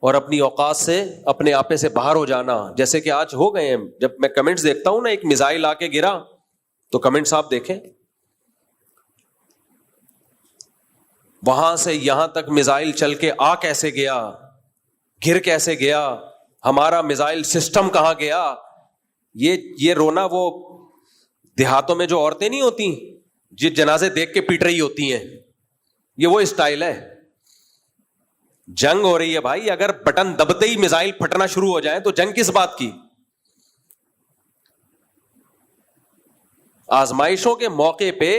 اور اپنی اوقات سے اپنے آپے سے باہر ہو جانا. جیسے کہ آج ہو گئے ہیں, جب میں کمنٹس دیکھتا ہوں نا, ایک میزائل آ کے گرا تو کمنٹس آپ دیکھیں, وہاں سے یہاں تک میزائل چل کے آ کیسے گیا, گر کیسے گیا, ہمارا میزائل سسٹم کہاں گیا. یہ رونا وہ دیہاتوں میں جو عورتیں نہیں ہوتی جو جنازے دیکھ کے پیٹ رہی ہوتی ہیں, یہ وہ اسٹائل ہے. جنگ ہو رہی ہے بھائی, اگر بٹن دبتے ہی میزائل پھٹنا شروع ہو جائے تو جنگ کس بات کی. آزمائشوں کے موقع پہ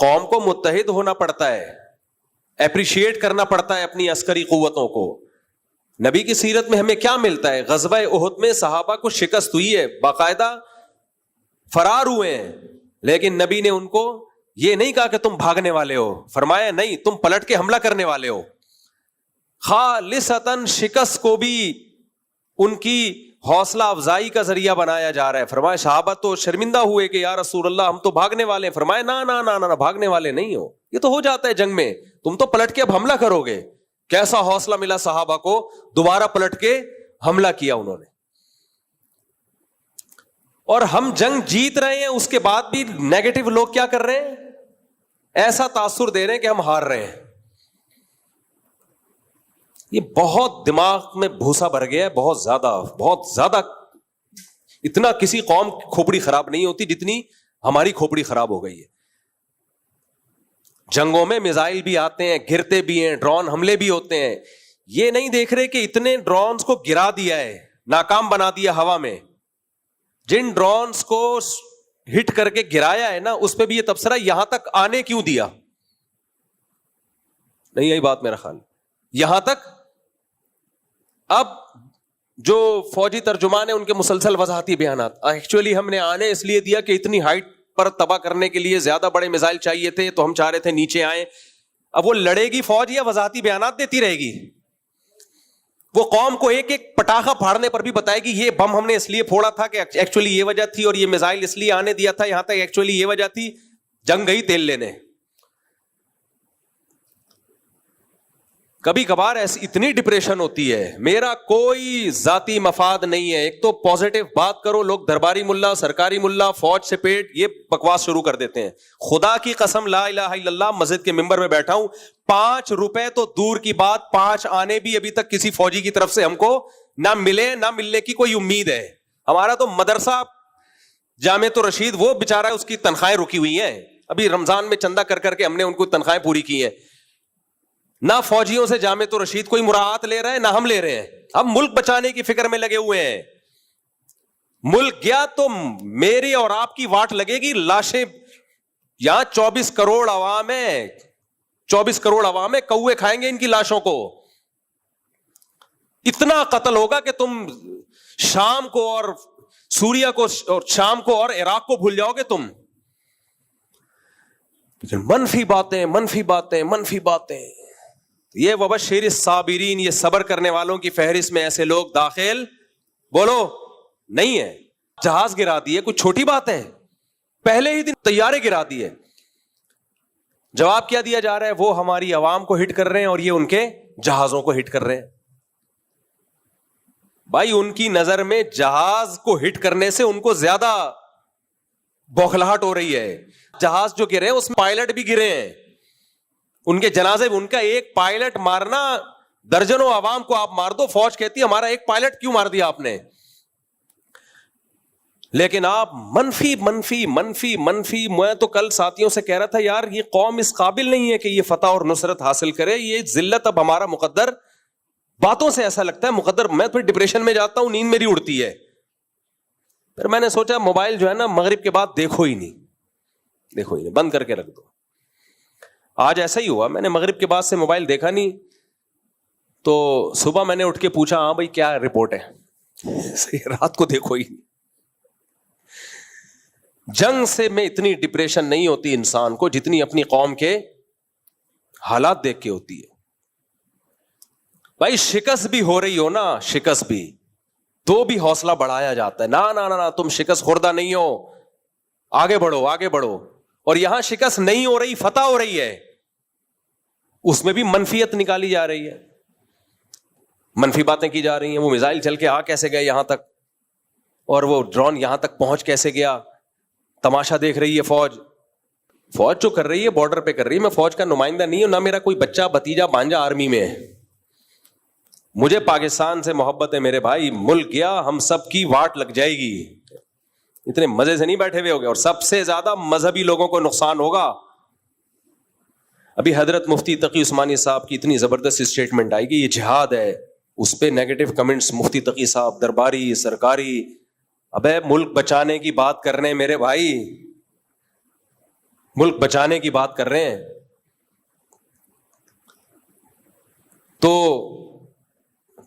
قوم کو متحد ہونا پڑتا ہے, اپریشیٹ کرنا پڑتا ہے اپنی عسکری قوتوں کو. نبی کی سیرت میں ہمیں کیا ملتا ہے؟ غزوہ احد میں صحابہ کو شکست ہوئی ہے, باقاعدہ فرار ہوئے ہیں, لیکن نبی نے ان کو یہ نہیں کہا کہ تم بھاگنے والے ہو, فرمایا نہیں, تم پلٹ کے حملہ کرنے والے ہو. خالصتاً شکست کو بھی ان کی حوصلہ افزائی کا ذریعہ بنایا جا رہا ہے. فرمایا صحابہ تو شرمندہ ہوئے کہ یا رسول اللہ ہم تو بھاگنے والے ہیں. فرمایا نا نا نا نا, بھاگنے والے نہیں ہو, یہ تو ہو جاتا ہے جنگ میں, تم تو پلٹ کے اب حملہ کرو گے. کیسا حوصلہ ملا صحابہ کو, دوبارہ پلٹ کے حملہ کیا انہوں نے. اور ہم جنگ جیت رہے ہیں, اس کے بعد بھی نیگیٹو لوگ کیا کر رہے ہیں, ایسا تاثر دے رہے ہیں کہ ہم ہار رہے ہیں. یہ بہت دماغ میں بھوسا بھر گیا ہے, بہت زیادہ. اتنا کسی قوم کی کھوپڑی خراب نہیں ہوتی جتنی ہماری کھوپڑی خراب ہو گئی ہے. جنگوں میں میزائل بھی آتے ہیں, گرتے بھی ہیں, ڈرون حملے بھی ہوتے ہیں. یہ نہیں دیکھ رہے کہ اتنے ڈرونز کو گرا دیا ہے, ناکام بنا دیا ہوا میں. جن ڈرونز کو ہٹ کر کے گرایا ہے نا, اس پہ بھی یہ تبصرہ یہاں تک آنے کیوں دیا, نہیں یہی بات میرا خیال. یہاں تک اب جو فوجی ترجمان ہیں ان کے مسلسل وضاحتی بیانات, ایکچولی ہم نے آنے اس لیے دیا کہ اتنی ہائٹ پر تباہ کرنے کے لیے زیادہ بڑے میزائل چاہیے تھے, تو ہم چاہ رہے تھے نیچے آئیں. اب وہ لڑے گی فوج یا وضاحتی بیانات دیتی رہے گی؟ وہ قوم کو ایک ایک پٹاخہ پھاڑنے پر بھی بتائے گی یہ بم ہم نے اس لیے پھوڑا تھا کہ ایکچولی یہ وجہ تھی, اور یہ میزائل اس لیے آنے دیا تھا یہاں تک, ایکچولی یہ وجہ تھی. جنگ گئی تیل لینے. کبھی کبھار ایسی اتنی ڈپریشن ہوتی ہے. میرا کوئی ذاتی مفاد نہیں ہے, ایک تو پازیٹو بات کرو, لوگ درباری ملا, سرکاری ملا, فوج سے پیٹ, یہ بکواس شروع کر دیتے ہیں. خدا کی قسم لا الہ الا اللہ, مسجد کے ممبر میں بیٹھا ہوں, 5 روپے تو دور کی بات, 5 آنے بھی ابھی تک کسی فوجی کی طرف سے ہم کو نہ ملے, نہ ملنے کی کوئی امید ہے. ہمارا تو مدرسہ جامعۃ الرشید, وہ بیچارہ اس کی تنخواہیں رکی ہوئی ہیں, ابھی رمضان میں چندہ کر کر کے ہم نے ان کو تنخواہیں پوری کی ہیں. نہ فوجیوں سے جامعۃ الرشید کوئی مراعات لے رہا ہے, نہ ہم لے رہے ہیں. ہم ملک بچانے کی فکر میں لگے ہوئے ہیں. ملک گیا تو میری اور آپ کی واٹ لگے گی. لاشیں یہاں 24 کروڑ عوام ہے, 24 کروڑ عوام ہے, کوے کھائیں گے ان کی لاشوں کو. اتنا قتل ہوگا کہ تم شام کو اور سوریا کو اور شام کو اور عراق کو بھول جاؤ گے تم. منفی باتیں منفی باتیں منفی باتیں. یہ وبشر الصابرین, یہ صبر کرنے والوں کی فہرست میں ایسے لوگ داخل بولو نہیں ہے. جہاز گرا دیے, کوئی چھوٹی بات ہے؟ پہلے ہی دن طیارے گرا دیے. جواب کیا دیا جا رہا ہے؟ وہ ہماری عوام کو ہٹ کر رہے ہیں اور یہ ان کے جہازوں کو ہٹ کر رہے ہیں. بھائی ان کی نظر میں جہاز کو ہٹ کرنے سے ان کو زیادہ بوکھلاہٹ ہو رہی ہے. جہاز جو گرے اس میں پائلٹ بھی گرے ہیں, ان کے جنازے, ان کا ایک پائلٹ مارنا, درجنوں عوام کو آپ مار دو, فوج کہتی ہے ہمارا ایک پائلٹ کیوں مار دیا آپ نے. لیکن آپ منفی منفی منفی منفی. میں تو کل ساتھیوں سے کہہ رہا تھا یار یہ قوم اس قابل نہیں ہے کہ یہ فتح اور نصرت حاصل کرے, یہ ذلت اب ہمارا مقدر. باتوں سے ایسا لگتا ہے مقدر. میں پھر ڈپریشن میں جاتا ہوں, نیند میری اڑتی ہے. پھر میں نے سوچا موبائل جو ہے نا مغرب کے بعد دیکھو ہی نہیں, بند کر کے رکھ دو. آج ایسا ہی ہوا, میں نے مغرب کے بعد سے موبائل دیکھا نہیں, تو صبح میں نے اٹھ کے پوچھا ہاں بھائی کیا رپورٹ ہے, رات کو دیکھو ہی نہیں. جنگ سے میں اتنی ڈپریشن نہیں ہوتی انسان کو جتنی اپنی قوم کے حالات دیکھ کے ہوتی ہے. بھائی شکست بھی ہو رہی ہو نا, شکست بھی تو بھی حوصلہ بڑھایا جاتا ہے. نا تم شکست خوردہ نہیں ہو, آگے بڑھو آگے بڑھو. اور یہاں شکست نہیں ہو رہی, فتح ہو رہی ہے, اس میں بھی منفیت نکالی جا رہی ہے. منفی باتیں کی جا رہی ہیں. وہ میزائل چل کے آ کیسے گئے یہاں تک, اور وہ ڈرون یہاں تک پہنچ کیسے گیا, تماشا دیکھ رہی ہے فوج. فوج جو کر رہی ہے بارڈر پہ کر رہی ہے. میں فوج کا نمائندہ نہیں ہوں, نہ میرا کوئی بچہ بھتیجا بانجا آرمی میں ہے. مجھے پاکستان سے محبت ہے میرے بھائی. ملک گیا ہم سب کی واٹ لگ جائے گی. اتنے مزے سے نہیں بیٹھے ہوئے ہوگے, اور سب سے زیادہ مذہبی لوگوں کو نقصان ہوگا. ابھی حضرت مفتی تقی عثمانی صاحب کی اتنی زبردست اسٹیٹمنٹ آئی کہ یہ جہاد ہے, اس پہ نیگیٹو کمنٹس مفتی تقی صاحب, درباری, سرکاری. ابے ملک بچانے کی بات کر رہے ہیں میرے بھائی, ملک بچانے کی بات کر رہے ہیں. تو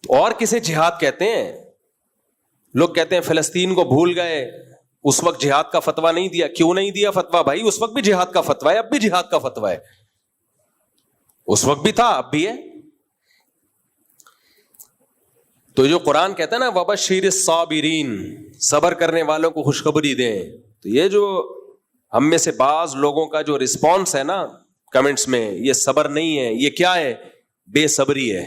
اور کسے جہاد کہتے ہیں؟ لوگ کہتے ہیں فلسطین کو بھول گئے, اس وقت جہاد کا فتویٰ نہیں دیا. کیوں نہیں دیا فتویٰ بھائی؟ اس وقت بھی جہاد کا فتویٰ ہے, اب بھی جہاد کا فتویٰ ہے. اس وقت بھی تھا, اب بھی ہے. تو جو قرآن کہتا ہے نا وبشر الصابرین, صبر کرنے والوں کو خوشخبری دیں. تو یہ جو ہم میں سے بعض لوگوں کا جو رسپانس ہے نا کمنٹس میں, یہ صبر نہیں ہے, یہ کیا ہے؟ بے صبری ہے.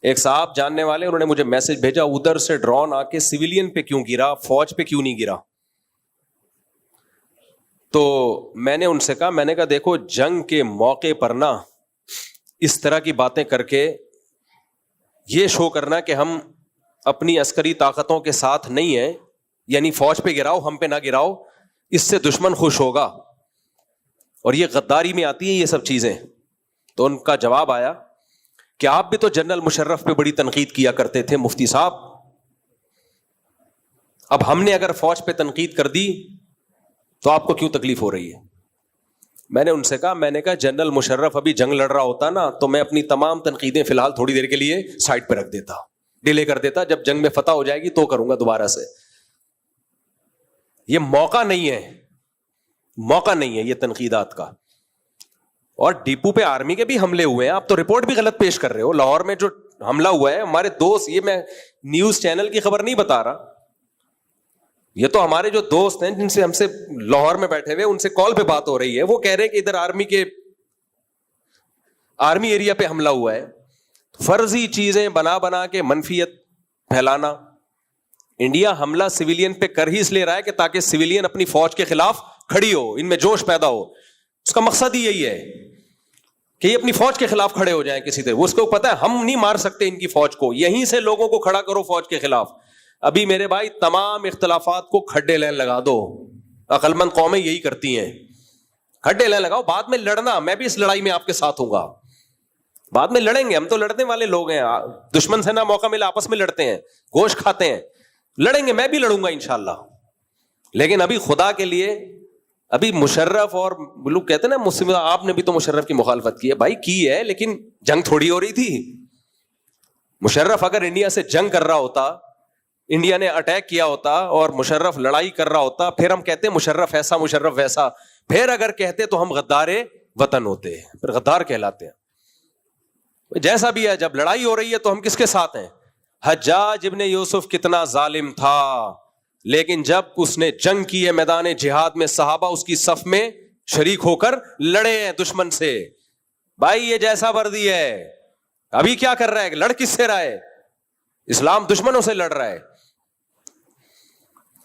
ایک صاحب جاننے والے, انہوں نے مجھے میسج بھیجا, ادھر سے ڈرون آ کے سویلین پہ کیوں گرا, فوج پہ کیوں نہیں گرا؟ تو میں نے ان سے کہا, میں نے کہا دیکھو جنگ کے موقع پر نا اس طرح کی باتیں کر کے یہ شو کرنا کہ ہم اپنی عسکری طاقتوں کے ساتھ نہیں ہیں, یعنی فوج پہ گراؤ ہم پہ نہ گراؤ, اس سے دشمن خوش ہوگا, اور یہ غداری میں آتی ہیں یہ سب چیزیں. تو ان کا جواب آیا کہ آپ بھی تو جنرل مشرف پہ بڑی تنقید کیا کرتے تھے مفتی صاحب, اب ہم نے اگر فوج پہ تنقید کر دی تو آپ کو کیوں تکلیف ہو رہی ہے؟ میں نے ان سے کہا, میں نے کہا جنرل مشرف ابھی جنگ لڑ رہا ہوتا نا تو میں اپنی تمام تنقیدیں فی الحال تھوڑی دیر کے لیے سائڈ پہ رکھ دیتا, ڈیلے کر دیتا, جب جنگ میں فتح ہو جائے گی تو کروں گا دوبارہ سے. یہ موقع نہیں ہے, موقع نہیں ہے یہ تنقیدات کا. اور ڈیپو پہ آرمی کے بھی حملے ہوئے ہیں, آپ تو رپورٹ بھی غلط پیش کر رہے ہو. لاہور میں جو حملہ ہوا ہے ہمارے دوست, یہ میں نیوز چینل کی خبر نہیں بتا رہا, یہ تو ہمارے جو دوست ہیں جن سے ہم سے لاہور میں بیٹھے ہوئے ان سے کال پہ بات ہو رہی ہے, وہ کہہ رہے ہیں کہ ادھر آرمی ایریا پہ حملہ ہوا ہے. فرضی چیزیں بنا بنا کے منفیت پھیلانا. انڈیا حملہ سویلین پہ کر ہی اس لیے رہا ہے کہ تاکہ سویلین اپنی فوج کے خلاف کھڑی ہو, ان میں جوش پیدا ہو. اس کا مقصد ہی یہی ہے کہ یہ اپنی فوج کے خلاف کھڑے ہو جائیں کسی طرح. وہ اس کو پتا ہے ہم نہیں مار سکتے ان کی فوج کو, یہیں سے لوگوں کو کھڑا کرو فوج کے خلاف. ابھی میرے بھائی تمام اختلافات کو کھڈے لین لگا دو, عقل مند قومیں یہی کرتی ہیں, کھڈے لین لگاؤ, بعد میں لڑنا. میں بھی اس لڑائی میں آپ کے ساتھ ہوں گا, بعد میں لڑیں گے, ہم تو لڑنے والے لوگ ہیں. دشمن سے نہ موقع ملا آپس میں لڑتے ہیں, گوشت کھاتے ہیں, لڑیں گے, میں بھی لڑوں گا انشاءاللہ. لیکن ابھی خدا کے لیے, ابھی مشرف اور لوگ کہتے ہیں نا مسلم, آپ نے بھی تو مشرف کی مخالفت کی ہے بھائی, کی ہے, لیکن جنگ تھوڑی ہو رہی تھی. مشرف اگر انڈیا سے جنگ کر رہا ہوتا, انڈیا نے اٹیک کیا ہوتا اور مشرف لڑائی کر رہا ہوتا, پھر ہم کہتے مشرف ایسا مشرف ویسا. پھر اگر کہتے تو ہم غدار وطن ہوتے, پھر غدار کہلاتے ہیں. جیسا بھی ہے, جب لڑائی ہو رہی ہے تو ہم کس کے ساتھ ہیں؟ حجاج ابن یوسف کتنا ظالم تھا, لیکن جب اس نے جنگ کی ہے میدان جہاد میں, صحابہ اس کی صف میں شریک ہو کر لڑے ہیں دشمن سے. بھائی یہ جیسا وردی ہے, ابھی کیا کر رہا ہے, لڑ کس سے رہا ہے؟ اسلام دشمنوں سے لڑ رہا ہے.